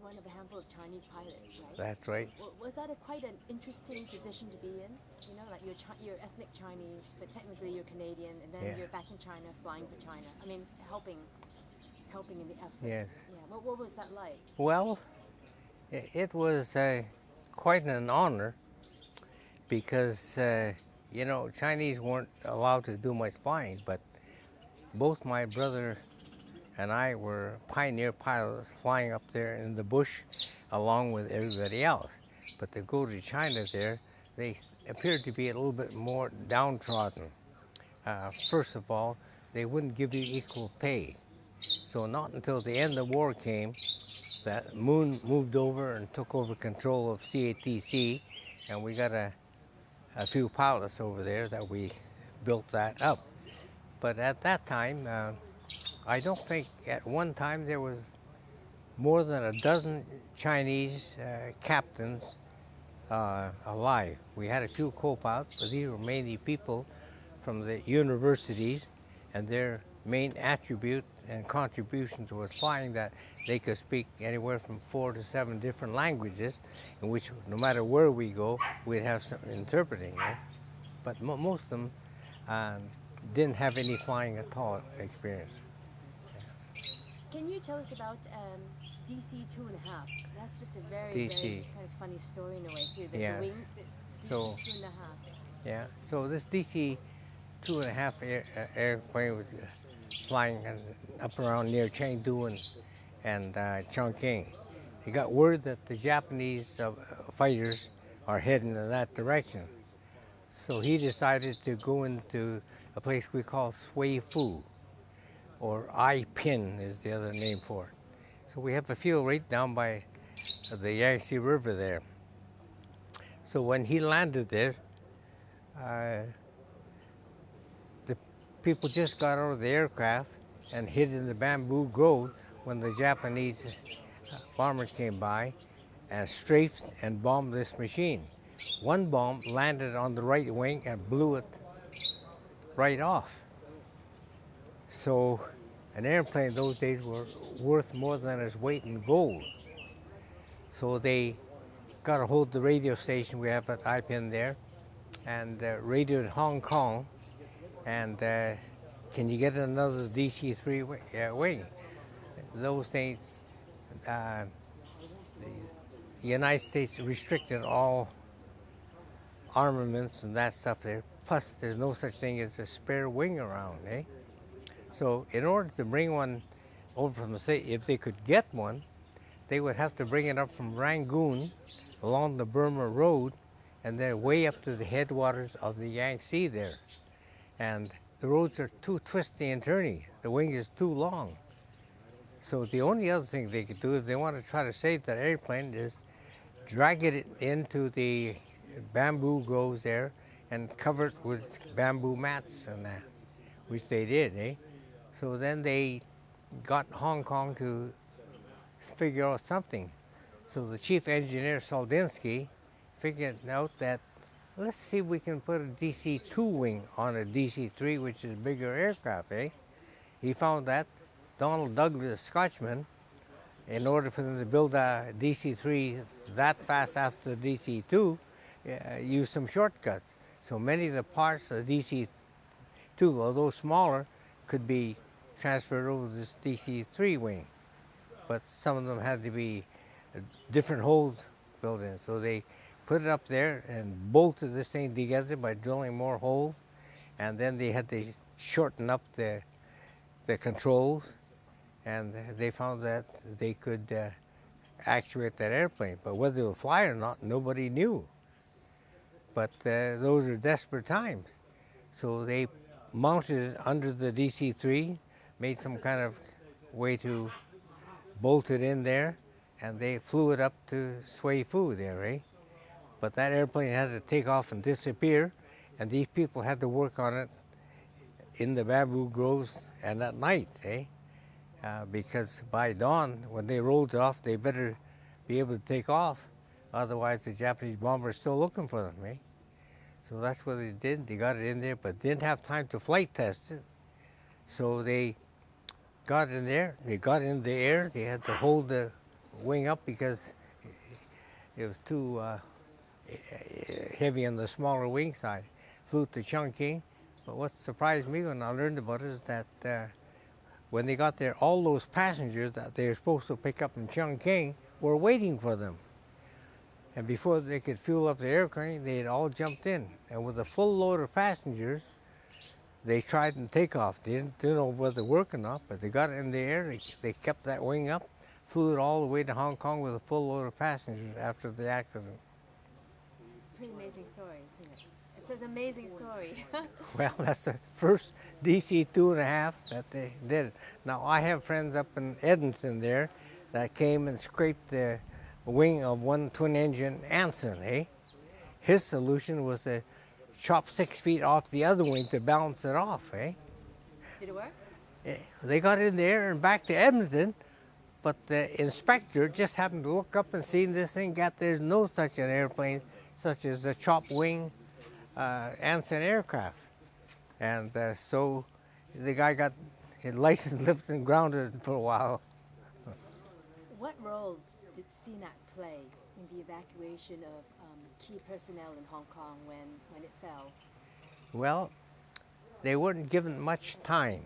one of a handful of Chinese pilots, right? That's right. Was that quite an interesting position to be in? You know, like you're ethnic Chinese, but technically you're Canadian, and then Yeah. you're back in China, flying for China. I mean, helping in the effort. Yes. Yeah. What was that like? Well, it was quite an honor because, Chinese weren't allowed to do much flying, but both my brother and I were pioneer pilots flying up there in the bush along with everybody else. But to go to China there, they appeared to be a little bit more downtrodden. First of all, they wouldn't give you equal pay. So not until the end of the war came that Moon moved over and took over control of CATC, and we got a few pilots over there that we built that up. But at that time, I don't think at one time there was more than a dozen Chinese captains alive. We had a few co-pilots, but these were mainly people from the universities, and their main attribute and contributions was flying that they could speak anywhere from 4 to 7 different languages, in which no matter where we go, we'd have some interpreting. But most of them didn't have any flying at all experience. Can you tell us about DC 2.5? That's just a very kind of funny story in a way too. The wing, the DC 2.5. Yeah. So this DC 2.5 airplane was flying up around near Chengdu and Chongqing. He got word that the Japanese fighters are heading in that direction. So he decided to go into a place we call Sui Fu, or I Pin is the other name for it. So we have a field right down by the Yangtze River there. So when he landed there, the people just got out of the aircraft and hid in the bamboo grove when the Japanese bombers came by and strafed and bombed this machine. One bomb landed on the right wing and blew it right off. So an airplane those days were worth more than its weight in gold. So they got a hold of the radio station we have at IPIN there and radioed Hong Kong and can you get another DC-3 wing? Those things, the United States restricted all armaments and that stuff there. Plus, there's no such thing as a spare wing around, eh? So in order to bring one over from the state, if they could get one, they would have to bring it up from Rangoon along the Burma Road and then way up to the headwaters of the Yangtze there. And the roads are too twisty and turny. The wing is too long. So the only other thing they could do if they want to try to save that airplane is drag it into the bamboo groves there and cover it with bamboo mats and that, which they did, eh? So then they got Hong Kong to figure out something. So the chief engineer, Soldinsky, figured out that let's see if we can put a DC-2 wing on a DC-3, which is a bigger aircraft, eh? He found that Donald Douglas, Scotchman, in order for them to build a DC-3 that fast after the DC-2, used some shortcuts. So many of the parts of the DC-2, although smaller, could be transferred over this DC-3 wing. But some of them had to be different holes built in. So they put it up there and bolted this thing together by drilling more holes. And then they had to shorten up the controls. And they found that they could actuate that airplane. But whether it would fly or not, nobody knew. But those are desperate times. So they mounted it under the DC-3, made some kind of way to bolt it in there, and they flew it up to Sui Fu there, eh? But that airplane had to take off and disappear, and these people had to work on it in the bamboo groves and at night, eh? Because by dawn, when they rolled it off, they better be able to take off. Otherwise, the Japanese bombers are still looking for them, eh? So that's what they did. They got it in there, but didn't have time to flight test it. So they got in there. They got in the air. They had to hold the wing up because it was too heavy on the smaller wing side. Flew to Chongqing, but what surprised me when I learned about it is that when they got there, all those passengers that they were supposed to pick up in Chongqing were waiting for them. And before they could fuel up the airplane, they had all jumped in. And with a full load of passengers, they tried and take off. They didn't know whether it worked or not, but they got it in the air. They kept that wing up, flew it all the way to Hong Kong with a full load of passengers after the accident. It's a pretty amazing story, isn't it? It's an amazing story. Well, that's the first DC-2.5 that they did. Now, I have friends up in Edmonton there that came and scraped the wing of one twin-engine Anson, eh? His solution was to chop 6 feet off the other wing to balance it off, eh? Did it work? They got in there and back to Edmonton, but the inspector just happened to look up and see this thing. There's no such an airplane such as a chop wing Anson aircraft. And so the guy got his license lifted and grounded for a while. What role did CNAC play in the evacuation of key personnel in Hong Kong when it fell? Well, they weren't given much time.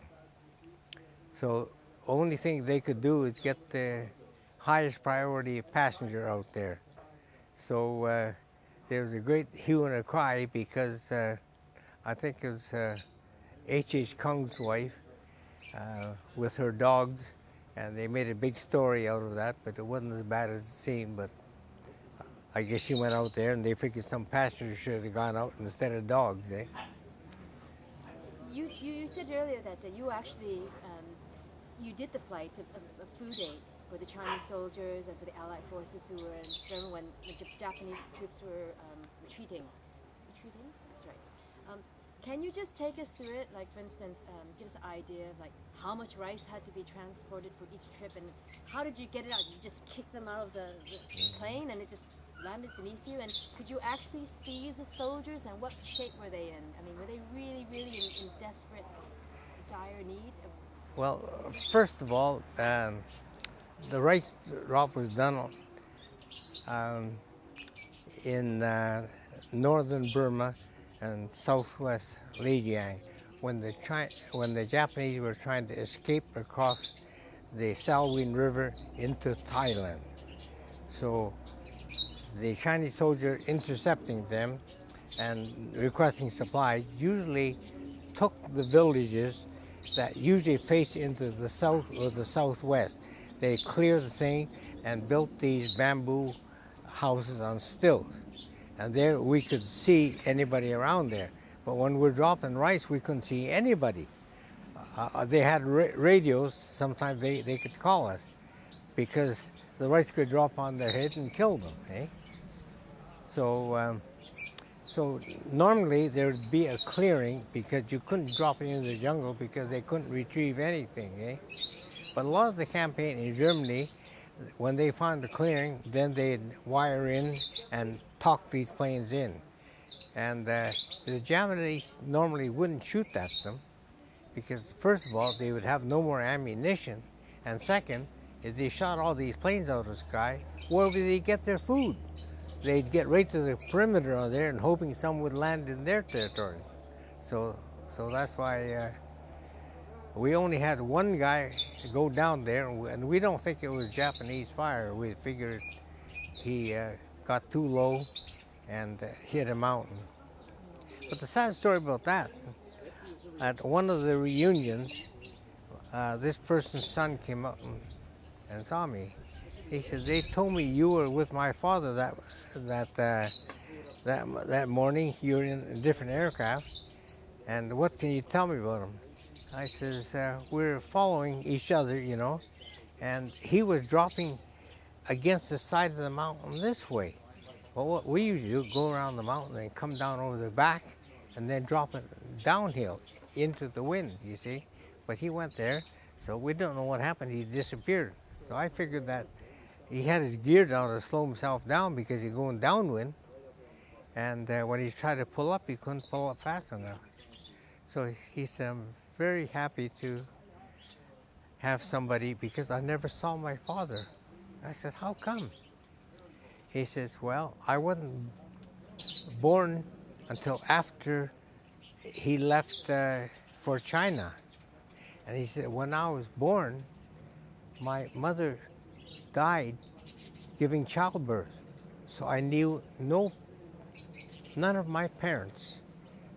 So the only thing they could do is get the highest priority passenger out there. So there was a great hue and a cry because I think it was H.H. Kung's wife with her dogs, and they made a big story out of that, but it wasn't as bad as it seemed. But I guess she went out there and they figured some passengers should have gone out instead of dogs, eh? You said earlier that you actually you did the flights of Flu Day for the Chinese soldiers and for the Allied forces who were in Burma when the Japanese troops were retreating. Retreating? That's right. Can you just take us through it? Like, for instance, give us an idea of like how much rice had to be transported for each trip, and how did you get it out? You just kicked them out of the plane and it just landed beneath you? And could you actually see the soldiers, and what shape were they in? I mean, were they really, really in desperate, dire need? Well, first of all, the rice drop was done in northern Burma and southwest Lijiang when the Japanese were trying to escape across the Salween River into Thailand. So the Chinese soldier intercepting them and requesting supplies usually took the villages that usually face into the south or the southwest. They cleared the thing and built these bamboo houses on stilts. And there we could see anybody around there. But when we're dropping rice, we couldn't see anybody. They had radios, sometimes they could call us because the rice could drop on their head and kill them, eh? So normally there would be a clearing because you couldn't drop it into the jungle because they couldn't retrieve anything, eh? But a lot of the campaign in Germany, when they found the clearing, then they'd wire in and talk these planes in. And the Japanese normally wouldn't shoot at them because, first of all, they would have no more ammunition. And second, if they shot all these planes out of the sky, where would they get their food? They'd get right to the perimeter on there and hoping some would land in their territory. So that's why we only had one guy go down there, and we don't think it was Japanese fire. We figured he got too low and hit a mountain. But the sad story about that, at one of the reunions, this person's son came up and saw me. He said, "They told me you were with my father that morning. You were in a different aircraft, and what can you tell me about him?" I says, "We're following each other, you know, and he was dropping against the side of the mountain this way. Well, what we usually do, go around the mountain and come down over the back and then drop it downhill into the wind, you see. But he went there, so we don't know what happened. He disappeared. So I figured that he had his gear down to slow himself down because he's going downwind. And when he tried to pull up, he couldn't pull up fast enough. So he said, I'm very happy to have somebody because I never saw my father I said, how come? He says, well, I wasn't born until after he left for China. And he said, when I was born, my mother died giving childbirth. So I knew none of my parents.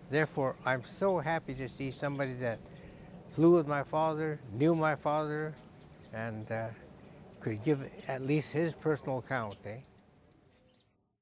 Therefore, I'm so happy to see somebody that flew with my father, knew my father, and could give at least his personal account, eh?